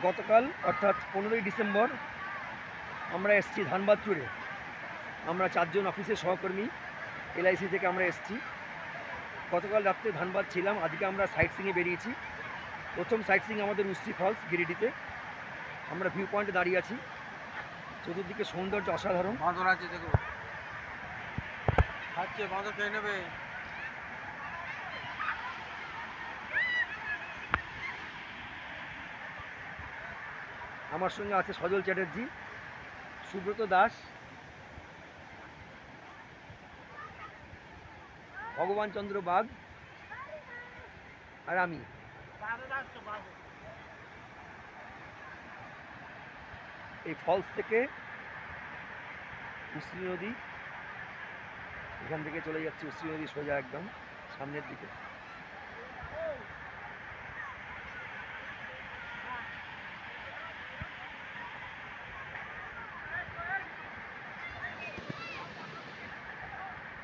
গতকাল অর্থাৎ 15ই ডিসেম্বর আমরা এসেছি ধানবাদ ট্যুরে। আমরা 4 জন অফিসের সহকর্মী এলআইসি থেকে আমরা এসেছি। গতকাল রাত্রে ধানবাদ ছিলাম, আজকে আমরা সাইট সিইংয়ে বেরিয়েছি। প্রথম সাইট সিইং আমাদের উশ্রী ফলস গিরিডিতে। আমরা ভিউ পয়েন্টে দাঁড়িয়ে আছি, চতুর্দিকে সৌন্দর্য অসাধারণ। বাঁদর আছে দেখো, খাচ্ছে, বাঁদর খেয়ে নেবে। আমার সঙ্গে আছে সজল চ্যাটার্জি, সুব্রত দাস, ভগবান চন্দ্র বাগ আর আমি। এই ফলস থেকে উশ্রী নদী, এখান থেকে চলে যাচ্ছে উশ্রী নদী সোজা একদম সামনের দিকে।